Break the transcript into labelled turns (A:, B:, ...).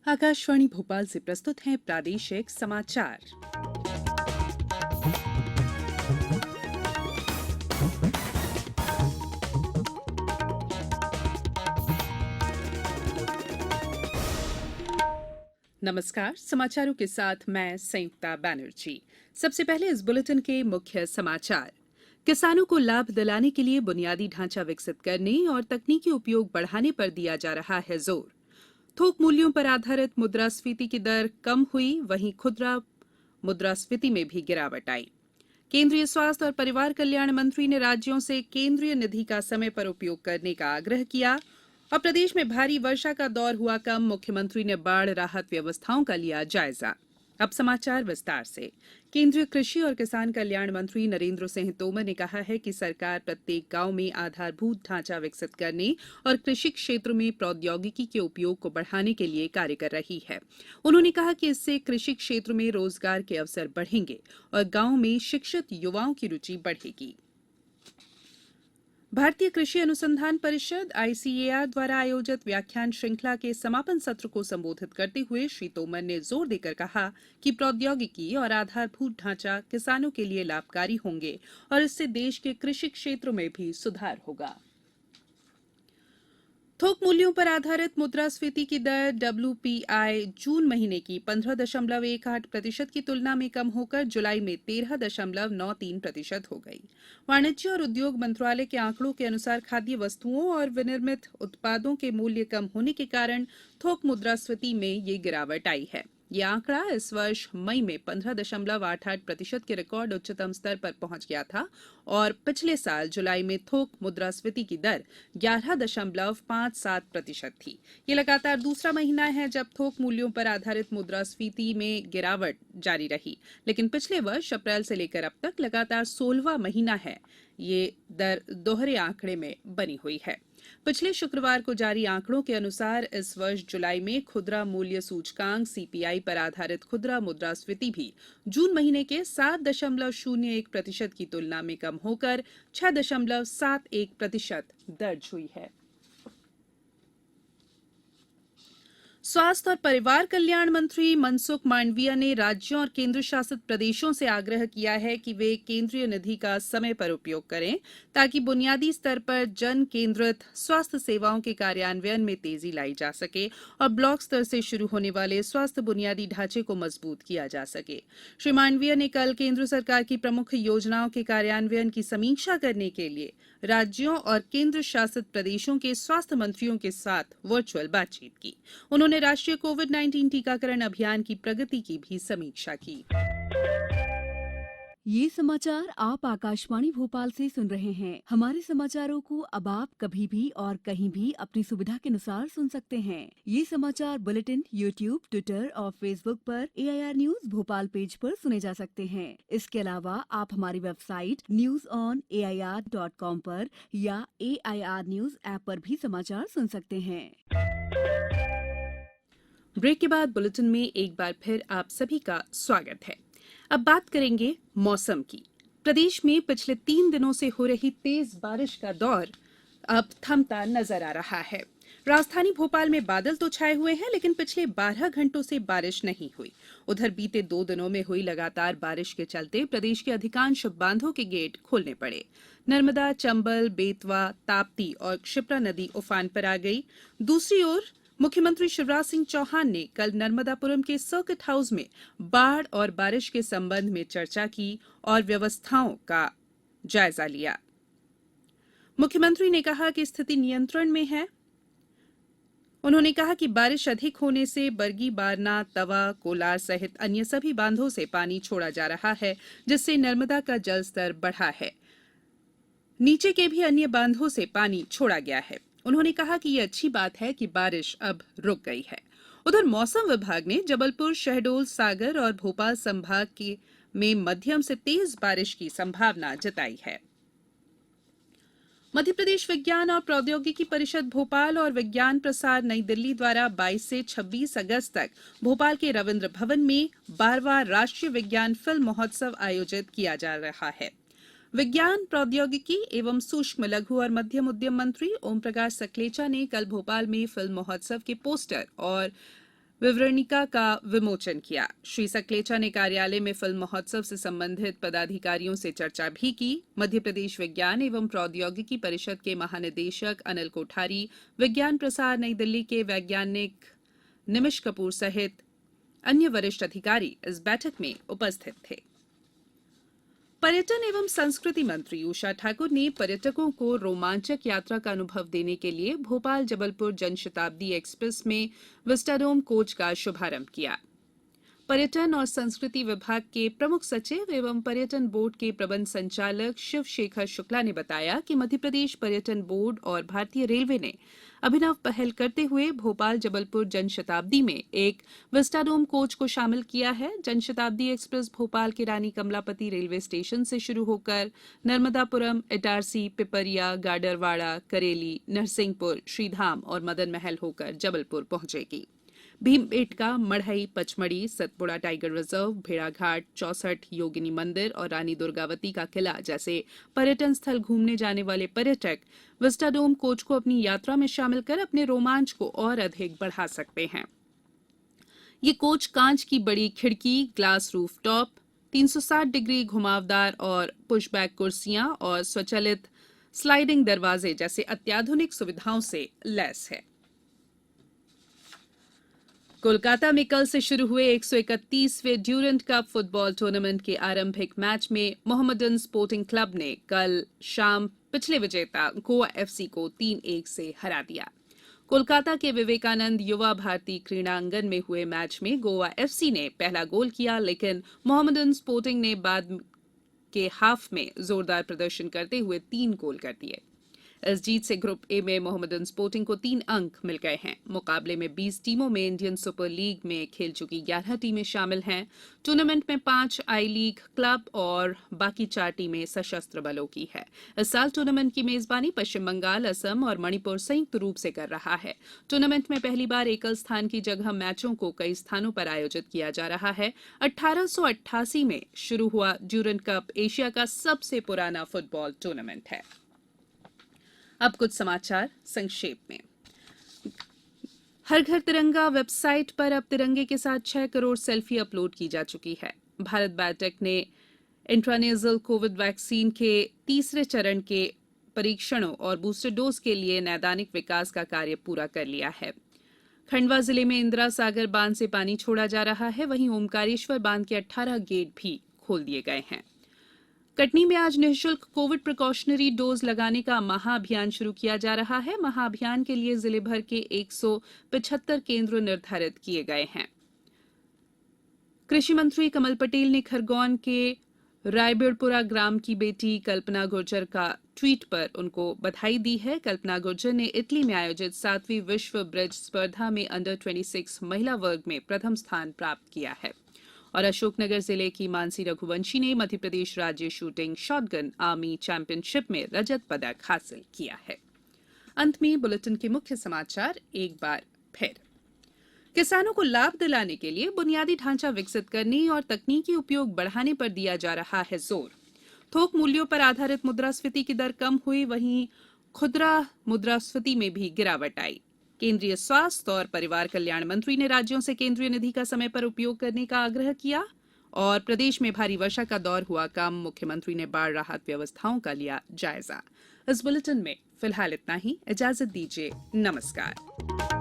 A: आकाशवाणी भोपाल से प्रस्तुत हैं प्रादेशिक समाचार। नमस्कार, समाचारों के साथ मैं संयुक्ता बैनर्जी। सबसे पहले इस बुलेटिन के मुख्य समाचार। किसानों को लाभ दिलाने के लिए बुनियादी ढांचा विकसित करने और तकनीकी उपयोग बढ़ाने पर दिया जा रहा है जोर। थोक मूल्यों पर आधारित मुद्रास्फीति की दर कम हुई, वहीं खुदरा मुद्रास्फीति में भी गिरावट आई। केंद्रीय स्वास्थ्य और परिवार कल्याण मंत्री ने राज्यों से केंद्रीय निधि का समय पर उपयोग करने का आग्रह किया। और प्रदेश में भारी वर्षा का दौर हुआ कम, मुख्यमंत्री ने बाढ़ राहत व्यवस्थाओं का लिया जायजा। अब समाचार विस्तार से। केंद्रीय कृषि और किसान कल्याण मंत्री नरेंद्र सिंह तोमर ने कहा है कि सरकार प्रत्येक गांव में आधारभूत ढांचा विकसित करने और कृषि क्षेत्र में प्रौद्योगिकी के उपयोग को बढ़ाने के लिए कार्य कर रही है। उन्होंने कहा कि इससे कृषि क्षेत्र में रोजगार के अवसर बढ़ेंगे और गांव में शिक्षित युवाओं की रुचि बढ़ेगी। भारतीय कृषि अनुसंधान परिषद आईसीएआर द्वारा आयोजित व्याख्यान श्रृंखला के समापन सत्र को संबोधित करते हुए श्री तोमर ने जोर देकर कहा कि प्रौद्योगिकी और आधारभूत ढांचा किसानों के लिए लाभकारी होंगे और इससे देश के कृषि क्षेत्र में भी सुधार होगा। थोक मूल्यों पर आधारित मुद्रास्फीति की दर डब्ल्यूपीआई जून महीने की 15.18% की तुलना में कम होकर जुलाई में 13.93% हो गई। वाणिज्य और उद्योग मंत्रालय के आंकड़ों के अनुसार खाद्य वस्तुओं और विनिर्मित उत्पादों के मूल्य कम होने के कारण थोक मुद्रास्फीति में ये गिरावट आई है। ये आंकड़ा इस वर्ष मई में 15.88% के रिकॉर्ड उच्चतम स्तर पर पहुंच गया था और पिछले साल जुलाई में थोक मुद्रास्फीति की दर 11.57% थी। ये लगातार दूसरा महीना है जब थोक मूल्यों पर आधारित मुद्रास्फीति में गिरावट जारी रही, लेकिन पिछले वर्ष अप्रैल से लेकर अब तक लगातार 16वां महीना है ये दर दोहरे आंकड़े में बनी हुई है। पिछले शुक्रवार को जारी आंकड़ों के अनुसार इस वर्ष जुलाई में खुदरा मूल्य सूचकांक सीपीआई पर आधारित खुदरा मुद्रास्फीति भी जून महीने के 7.01% की तुलना में कम होकर 6.71% दर्ज हुई है। स्वास्थ्य और परिवार कल्याण मंत्री मनसुख मांडविया ने राज्यों और केंद्र शासित प्रदेशों से आग्रह किया है कि वे केंद्रीय निधि का समय पर उपयोग करें ताकि बुनियादी स्तर पर जन केंद्रित स्वास्थ्य सेवाओं के कार्यान्वयन में तेजी लाई जा सके और ब्लॉक स्तर से शुरू होने वाले स्वास्थ्य बुनियादी ढांचे को मजबूत किया जा सके। श्री मांडविया ने कल केंद्र सरकार की प्रमुख योजनाओं के कार्यान्वयन की समीक्षा करने के लिए राज्यों और केंद्र शासित प्रदेशों के स्वास्थ्य मंत्रियों के साथ वर्चुअल बातचीत की। उन्होंने राष्ट्रीय कोविड-19 टीकाकरण अभियान की प्रगति की भी समीक्षा की।
B: ये समाचार आप आकाशवाणी भोपाल से सुन रहे हैं। हमारे समाचारों को अब आप कभी भी और कहीं भी अपनी सुविधा के अनुसार सुन सकते हैं। ये समाचार बुलेटिन यूट्यूब, ट्विटर और फेसबुक पर AIR न्यूज भोपाल पेज पर सुने जा सकते हैं। इसके अलावा आप हमारी वेबसाइट newsonair.com पर या AIR न्यूज ऐप पर भी समाचार सुन सकते हैं।
A: ब्रेक के बाद बुलेटिन में एक बार फिर आप सभी का स्वागत है। अब बात करेंगे मौसम की। प्रदेश में पिछले 3 दिनों से हो रही तेज बारिश का दौर अब थमता नजर आ रहा है। राजधानी भोपाल में बादल तो छाए हुए हैं, लेकिन पिछले 12 घंटों से बारिश नहीं हुई। उधर बीते 2 दिनों में हुई लगातार बारिश के चलते प्रदेश के अधिकांश बांधों के गेट खोलने पड़े। नर्मदा, चंबल, बेतवा, ताप्ती और क्षिप्रा नदी उफान पर आ गई। दूसरी ओर मुख्यमंत्री शिवराज सिंह चौहान ने कल नर्मदापुरम के सर्किट हाउस में बाढ़ और बारिश के संबंध में चर्चा की और व्यवस्थाओं का जायजा लिया। मुख्यमंत्री ने कहा कि स्थिति नियंत्रण में है। उन्होंने कहा कि बारिश अधिक होने से बरगी, बारना, तवा, कोलार सहित अन्य सभी बांधों से पानी छोड़ा जा रहा है, जिससे नर्मदा का जलस्तर बढ़ा है। नीचे के भी अन्य बांधों से पानी छोड़ा गया है। उन्होंने कहा कि ये अच्छी बात है कि बारिश अब रुक गई है। उधर मौसम विभाग ने जबलपुर, शहडोल, सागर और भोपाल संभाग में मध्यम से तेज बारिश की संभावना जताई है। मध्य प्रदेश विज्ञान और प्रौद्योगिकी परिषद भोपाल और विज्ञान प्रसार नई दिल्ली द्वारा 22 से 26 अगस्त तक भोपाल के रविंद्र भवन में 12वां राष्ट्रीय विज्ञान फिल्म महोत्सव आयोजित किया जा रहा है। विज्ञान, प्रौद्योगिकी एवं सूक्ष्म, लघु और मध्यम उद्यम मंत्री ओम प्रकाश सकलेचा ने कल भोपाल में फिल्म महोत्सव के पोस्टर और विवरणिका का विमोचन किया। श्री सकलेचा ने कार्यालय में फिल्म महोत्सव से संबंधित पदाधिकारियों से चर्चा भी की। मध्य प्रदेश विज्ञान एवं प्रौद्योगिकी परिषद के महानिदेशक अनिल कोठारी, विज्ञान प्रसार नई दिल्ली के वैज्ञानिक निमिष कपूर सहित अन्य वरिष्ठ अधिकारी इस बैठक में उपस्थित थे। पर्यटन एवं संस्कृति मंत्री उषा ठाकुर ने पर्यटकों को रोमांचक यात्रा का अनुभव देने के लिए भोपाल जबलपुर जनशताब्दी एक्सप्रेस में विस्टाडोम कोच का शुभारंभ किया। पर्यटन और संस्कृति विभाग के प्रमुख सचिव एवं पर्यटन बोर्ड के प्रबंध संचालक शिव शेखर शुक्ला ने बताया कि मध्यप्रदेश पर्यटन बोर्ड और भारतीय रेलवे ने अभिनव पहल करते हुए भोपाल जबलपुर जनशताब्दी में एक विस्टाडोम कोच को शामिल किया है। जनशताब्दी एक्सप्रेस भोपाल के रानी कमलापति रेलवे स्टेशन से शुरू होकर नर्मदापुरम, इटारसी, पिपरिया, गाडरवाड़ा, करेली, नरसिंहपुर, श्रीधाम और मदन महल होकर जबलपुर पहुंचेगी। भीमबेटका, मढ़ई, पचमढ़ी, सतपुड़ा टाइगर रिजर्व, भेड़ाघाट, 64 योगिनी मंदिर और रानी दुर्गावती का किला जैसे पर्यटन स्थल घूमने जाने वाले पर्यटक विस्टाडोम कोच को अपनी यात्रा में शामिल कर अपने रोमांच को और अधिक बढ़ा सकते हैं। ये कोच कांच की बड़ी खिड़की, ग्लास रूफ टॉप, 360 डिग्री घुमावदार और पुशबैक कुर्सियां और स्वचालित स्लाइडिंग दरवाजे जैसे अत्याधुनिक सुविधाओं से लैस है। कोलकाता में कल से शुरू हुए 131वें ड्यूरेंट कप फुटबॉल टूर्नामेंट के आरंभिक मैच में मोहम्मडन स्पोर्टिंग क्लब ने कल शाम पिछले विजेता गोवा एफसी को 3-1 से हरा दिया। कोलकाता के विवेकानंद युवा भारती क्रीड़ांगन में हुए मैच में गोवा एफसी ने पहला गोल किया, लेकिन मोहम्मडन स्पोर्टिंग ने बाद के हाफ में जोरदार प्रदर्शन करते हुए 3 गोल कर दिए। इस जीत से ग्रुप ए में मोहम्मडन स्पोर्टिंग को 3 अंक मिल गए हैं। मुकाबले में 20 टीमों में इंडियन सुपर लीग में खेल चुकी 11 टीमें शामिल हैं। टूर्नामेंट में 5 आई लीग क्लब और बाकी 4 टीमें सशस्त्र बलों की है। इस साल टूर्नामेंट की मेजबानी पश्चिम बंगाल, असम और मणिपुर संयुक्त रूप से कर रहा है। टूर्नामेंट में पहली बार एकल स्थान की जगह मैचों को कई स्थानों पर आयोजित किया जा रहा है। 1888 में शुरू हुआ ड्यूरेंट कप एशिया का सबसे पुराना फुटबॉल टूर्नामेंट है। अब कुछ समाचार संक्षेप में। हर घर तिरंगा वेबसाइट पर अब तिरंगे के साथ 6 करोड़ सेल्फी अपलोड की जा चुकी है। भारत बायोटेक ने इंट्रानेजल कोविड वैक्सीन के तीसरे चरण के परीक्षणों और बूस्टर डोज के लिए नैदानिक विकास का कार्य पूरा कर लिया है। खंडवा जिले में इंदिरा सागर बांध से पानी छोड़ा जा रहा है, वहीं ओमकारेश्वर बांध के 18 गेट भी खोल दिए गए हैं। कटनी में आज निःशुल्क कोविड प्रिकॉशनरी डोज लगाने का महाअभियान शुरू किया जा रहा है। महाअभियान के लिए जिले भर के 175 केंद्र निर्धारित किए गए हैं। कृषि मंत्री कमल पटेल ने खरगोन के रायबीड़पुरा ग्राम की बेटी कल्पना गुर्जर का ट्वीट पर उनको बधाई दी है। कल्पना गुर्जर ने इटली में आयोजित 7वीं विश्व ब्रिज स्पर्धा में अंडर 26 महिला वर्ग में प्रथम स्थान प्राप्त किया है। और अशोकनगर जिले की मानसी रघुवंशी ने मध्यप्रदेश राज्य शूटिंग शॉटगन आर्मी चैंपियनशिप में रजत पदक हासिल किया है। अंत में बुलेटिन के मुख्य समाचार एक बार फिर। किसानों को लाभ दिलाने के लिए बुनियादी ढांचा विकसित करने और तकनीकी उपयोग बढ़ाने पर दिया जा रहा है जोर। थोक मूल्यों पर आधारित मुद्रास्फीति की दर कम हुई, वहीं खुदरा मुद्रास्फीति में भी गिरावट आई। केंद्रीय स्वास्थ्य और परिवार कल्याण मंत्री ने राज्यों से केंद्रीय निधि का समय पर उपयोग करने का आग्रह किया। और प्रदेश में भारी वर्षा का दौर हुआ कम, मुख्यमंत्री ने बाढ़ राहत व्यवस्थाओं का लिया जायजा। इस बुलेटिन में फिलहाल इतना ही। इजाजत दीजिए, नमस्कार।